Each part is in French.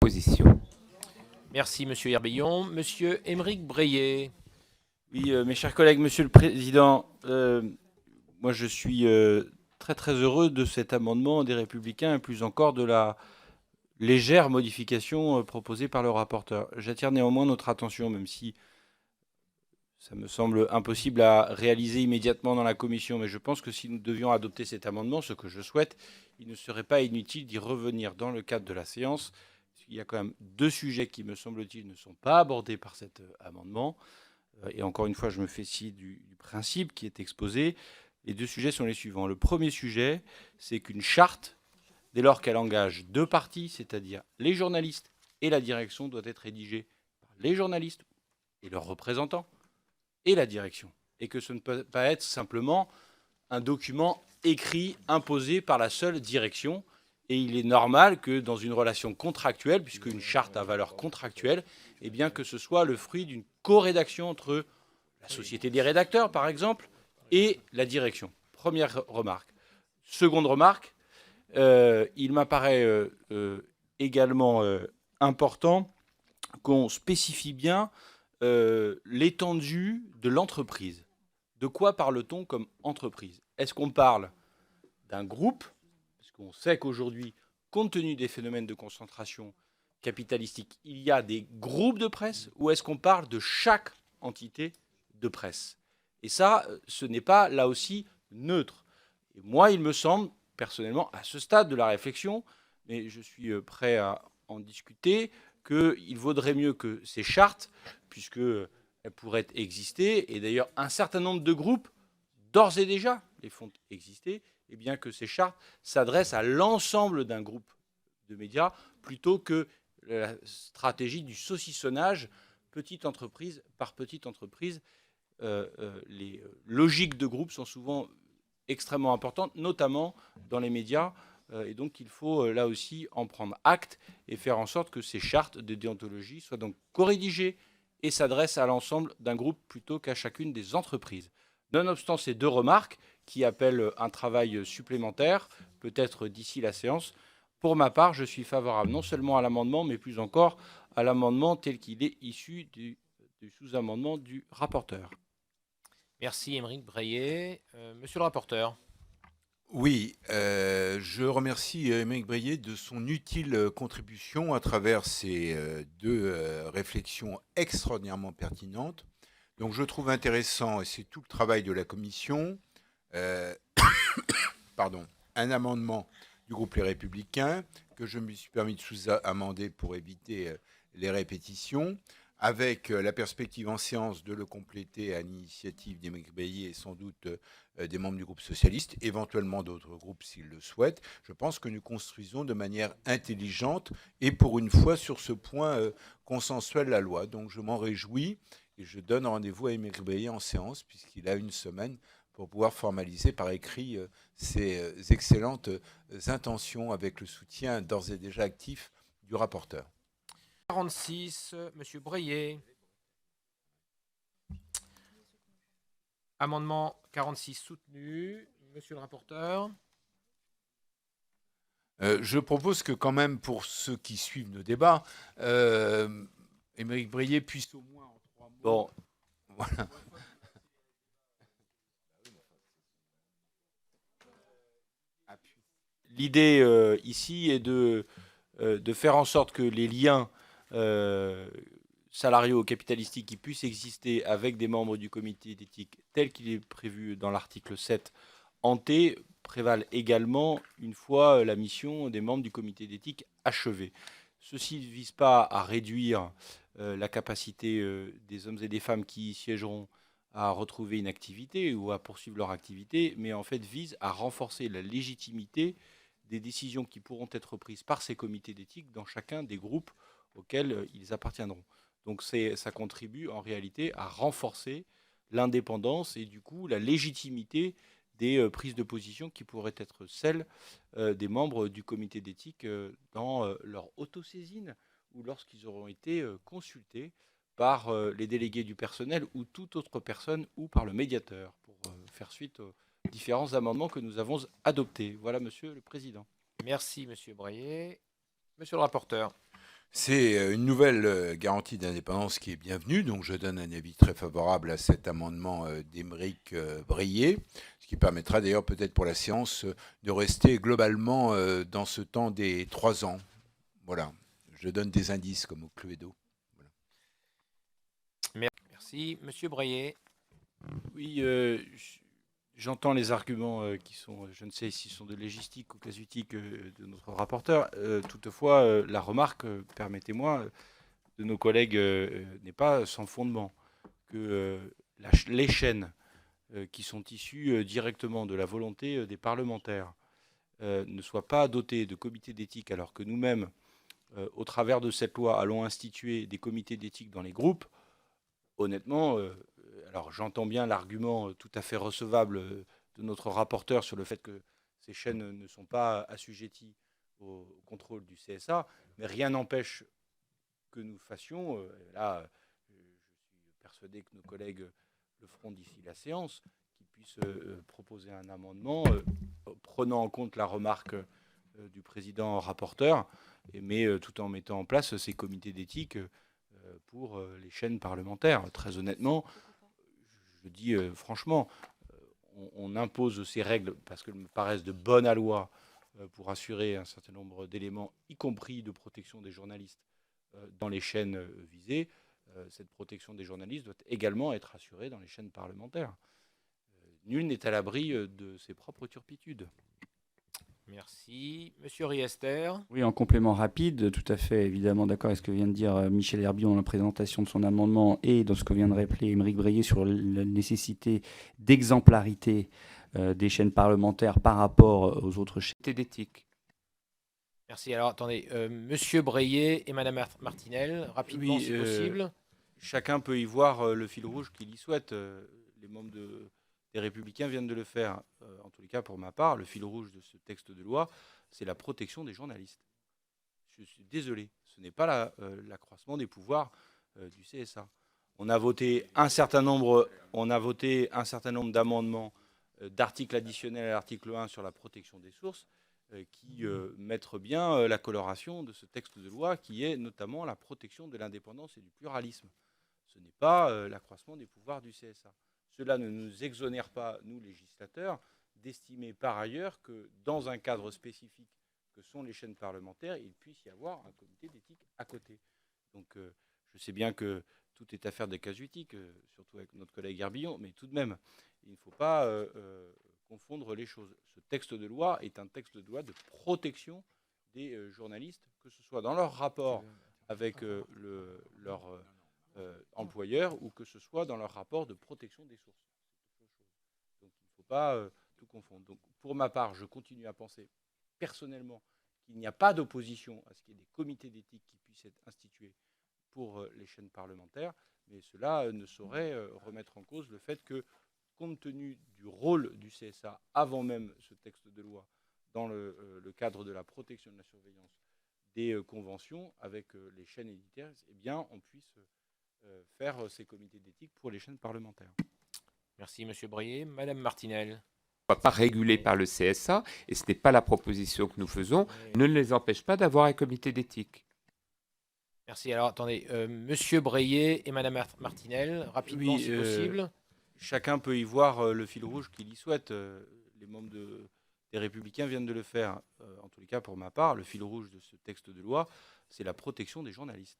proposition. Merci, Monsieur Herbillon. Monsieur Aymeric Breillet. Oui, mes chers collègues, Monsieur le Président, moi je suis très très heureux de cet amendement des Républicains et plus encore de la légère modification proposée par le rapporteur. J'attire néanmoins notre attention, même si ça me semble impossible à réaliser immédiatement dans la commission, mais je pense que si nous devions adopter cet amendement, ce que je souhaite, il ne serait pas inutile d'y revenir dans le cadre de la séance. Il y a quand même deux sujets qui, me semble-t-il, ne sont pas abordés par cet amendement. Et encore une fois, je me fais ci du principe qui est exposé. Les deux sujets sont les suivants. Le premier sujet, c'est qu'une charte, dès lors qu'elle engage deux parties, c'est-à-dire les journalistes et la direction, doit être rédigée par les journalistes et leurs représentants et la direction. Et que ce ne peut pas être simplement un document écrit, imposé par la seule direction. Et il est normal que dans une relation contractuelle, puisqu'une charte a valeur contractuelle, eh bien que ce soit le fruit d'une co-rédaction entre la Société des rédacteurs, par exemple, et la direction. Première remarque. Seconde remarque, il m'apparaît également important qu'on spécifie bien l'étendue de l'entreprise. De quoi parle-t-on comme entreprise? Est-ce qu'on parle d'un groupe? Parce qu'on sait qu'aujourd'hui, compte tenu des phénomènes de concentration capitalistique, il y a des groupes de presse, ou est-ce qu'on parle de chaque entité de presse? Et ça, ce n'est pas, là aussi, neutre. Et moi, il me semble, personnellement, à ce stade de la réflexion, mais je suis prêt à en discuter, qu'il vaudrait mieux que ces chartes, puisqu'elles pourraient exister, et d'ailleurs un certain nombre de groupes, d'ores et déjà, les font exister, et bien que ces chartes s'adressent à l'ensemble d'un groupe de médias, plutôt que la stratégie du saucissonnage, petite entreprise par petite entreprise. Les logiques de groupe sont souvent extrêmement importantes, notamment dans les médias. Et donc, il faut là aussi en prendre acte et faire en sorte que ces chartes de déontologie soient donc corrédigées et s'adressent à l'ensemble d'un groupe plutôt qu'à chacune des entreprises. Nonobstant ces deux remarques qui appellent un travail supplémentaire, peut-être d'ici la séance, pour ma part, je suis favorable non seulement à l'amendement, mais plus encore à l'amendement tel qu'il est issu du sous-amendement du rapporteur. Merci, Aymeric Breillet. Monsieur le rapporteur. Oui, je remercie Aymeric Breillet de son utile contribution à travers ces deux réflexions extraordinairement pertinentes. Donc je trouve intéressant, et c'est tout le travail de la commission, un amendement du groupe Les Républicains que je me suis permis de sous-amender pour éviter les répétitions, avec la perspective en séance de le compléter à l'initiative d'Aymeric Breillet et sans doute des membres du groupe socialiste, éventuellement d'autres groupes s'ils le souhaitent. Je pense que nous construisons de manière intelligente et pour une fois sur ce point consensuel la loi. Donc je m'en réjouis et je donne rendez-vous à Aymeric Breillet en séance puisqu'il a une semaine pour pouvoir formaliser par écrit ces excellentes intentions avec le soutien d'ores et déjà actif du rapporteur. 46, Monsieur Breillet. Amendement 46 soutenu. Monsieur le rapporteur. Je propose que quand même, pour ceux qui suivent nos débats, Aymeric Breillet puisse au moins en 3 mots... Bon. Voilà. L'idée ici est de faire en sorte que les liens salariaux capitalistiques qui puissent exister avec des membres du comité d'éthique tel qu'il est prévu dans l'article 7 en T prévalent également une fois la mission des membres du comité d'éthique achevée. Ceci ne vise pas à réduire la capacité des hommes et des femmes qui y siégeront à retrouver une activité ou à poursuivre leur activité, mais en fait vise à renforcer la légitimité des décisions qui pourront être prises par ces comités d'éthique dans chacun des groupes auxquels ils appartiendront. Donc ça contribue en réalité à renforcer l'indépendance et du coup la légitimité des prises de position qui pourraient être celles des membres du comité d'éthique dans leur autosaisine ou lorsqu'ils auront été consultés par les délégués du personnel ou toute autre personne ou par le médiateur pour faire suite aux différents amendements que nous avons adoptés. Voilà, Monsieur le Président. Merci, Monsieur Breillet. Monsieur le rapporteur. C'est une nouvelle garantie d'indépendance qui est bienvenue, donc je donne un avis très favorable à cet amendement d'Aymeric Brié, ce qui permettra d'ailleurs peut-être pour la séance de rester globalement dans ce temps des 3 ans. Voilà, je donne des indices comme au Cluedo. Voilà. Merci. Monsieur Breillet. Oui, j'entends les arguments qui sont, je ne sais s'ils sont de légistique ou casuistique de notre rapporteur. Toutefois, la remarque, permettez-moi, de nos collègues n'est pas sans fondement. Que les chaînes qui sont issues directement de la volonté des parlementaires ne soient pas dotées de comités d'éthique, alors que nous-mêmes, au travers de cette loi, allons instituer des comités d'éthique dans les groupes, honnêtement, alors j'entends bien l'argument tout à fait recevable de notre rapporteur sur le fait que ces chaînes ne sont pas assujetties au contrôle du CSA, mais rien n'empêche que nous fassions, là je suis persuadé que nos collègues le feront d'ici la séance, qu'ils puissent proposer un amendement prenant en compte la remarque du président rapporteur, mais tout en mettant en place ces comités d'éthique pour les chaînes parlementaires. Très honnêtement, je dis franchement, on impose ces règles parce qu'elles me paraissent de bonne loi pour assurer un certain nombre d'éléments, y compris de protection des journalistes dans les chaînes visées. Cette protection des journalistes doit également être assurée dans les chaînes parlementaires. Nul n'est à l'abri de ses propres turpitudes. Merci. Monsieur Riester. Oui, en complément rapide, tout à fait évidemment d'accord avec ce que vient de dire Michel Herbillon dans la présentation de son amendement et dans ce que vient de rappeler Aymeric Brié sur la nécessité d'exemplarité des chaînes parlementaires par rapport aux autres chaînes d'éthique. Merci. Alors attendez, Monsieur Breillet et Madame Martinel, rapidement Oui, si possible. Chacun peut y voir le fil rouge qu'il y souhaite. Les membres des Républicains viennent de le faire. En tous les cas, pour ma part, le fil rouge de ce texte de loi, c'est la protection des journalistes. Je suis désolé, ce n'est pas l'accroissement des pouvoirs du CSA. On a voté un certain nombre d'amendements d'articles additionnels à l'article 1 sur la protection des sources qui mettent bien la coloration de ce texte de loi qui est notamment la protection de l'indépendance et du pluralisme. Ce n'est pas l'accroissement des pouvoirs du CSA. Cela ne nous exonère pas, nous législateurs, d'estimer par ailleurs que dans un cadre spécifique que sont les chaînes parlementaires, il puisse y avoir un comité d'éthique à côté. Donc je sais bien que tout est affaire de casuistique, surtout avec notre collègue Herbillon, mais tout de même, il ne faut pas confondre les choses. Ce texte de loi est un texte de loi de protection des journalistes, que ce soit dans leur rapport avec leur employeur ou que ce soit dans leur rapport de protection des sources. Donc il ne faut pas tout confondre. Donc pour ma part, je continue à penser personnellement qu'il n'y a pas d'opposition à ce qu'il y ait des comités d'éthique qui puissent être institués pour les chaînes parlementaires, mais cela ne saurait remettre en cause le fait que, compte tenu du rôle du CSA avant même ce texte de loi, dans le cadre de la protection de la surveillance des conventions avec les chaînes éditeurs, eh bien, on puisse faire ces comités d'éthique pour les chaînes parlementaires. Merci, Monsieur Breillet. Madame Martinel. Pas régulé par le CSA, et ce n'est pas la proposition que nous faisons, ne les empêche pas d'avoir un comité d'éthique. Merci. Alors attendez, Monsieur Breillet et Madame Martinel, rapidement si possible. Chacun peut y voir le fil rouge qu'il y souhaite. Les membres des Républicains viennent de le faire. En tous les cas, pour ma part, le fil rouge de ce texte de loi, c'est la protection des journalistes.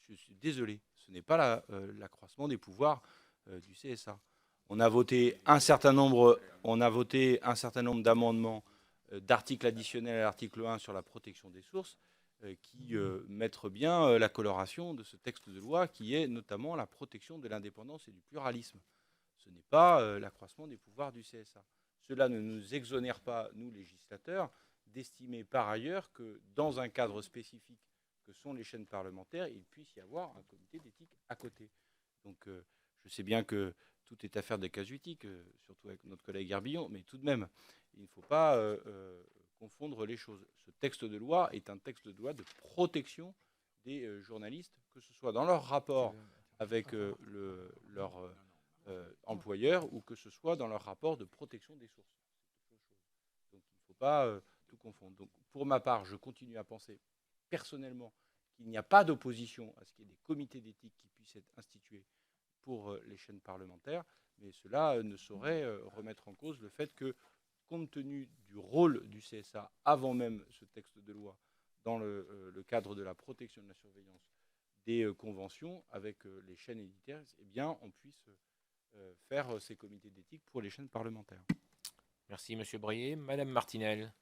Je suis désolé, ce n'est pas l'accroissement des pouvoirs du CSA. On a voté un certain nombre d'amendements d'articles additionnels à l'article 1 sur la protection des sources qui mettent bien la coloration de ce texte de loi qui est notamment la protection de l'indépendance et du pluralisme. Ce n'est pas l'accroissement des pouvoirs du CSA. Cela ne nous exonère pas, nous législateurs, d'estimer par ailleurs que dans un cadre spécifique que sont les chaînes parlementaires, il puisse y avoir un comité d'éthique à côté. Donc je sais bien que tout est affaire de casuistique, surtout avec notre collègue Herbillon, mais tout de même, il ne faut pas confondre les choses. Ce texte de loi est un texte de loi de protection des journalistes, que ce soit dans leur rapport avec leur employeur ou que ce soit dans leur rapport de protection des sources. Donc il ne faut pas tout confondre. Donc pour ma part, je continue à penser personnellement qu'il n'y a pas d'opposition à ce qu'il y ait des comités d'éthique qui puissent être institués pour les chaînes parlementaires, mais cela ne saurait remettre en cause le fait que, compte tenu du rôle du CSA avant même ce texte de loi, dans le cadre de la protection de la surveillance des conventions avec les chaînes éditeurs, eh bien, on puisse faire ces comités d'éthique pour les chaînes parlementaires. Merci, Monsieur Breillet. Madame Martinel.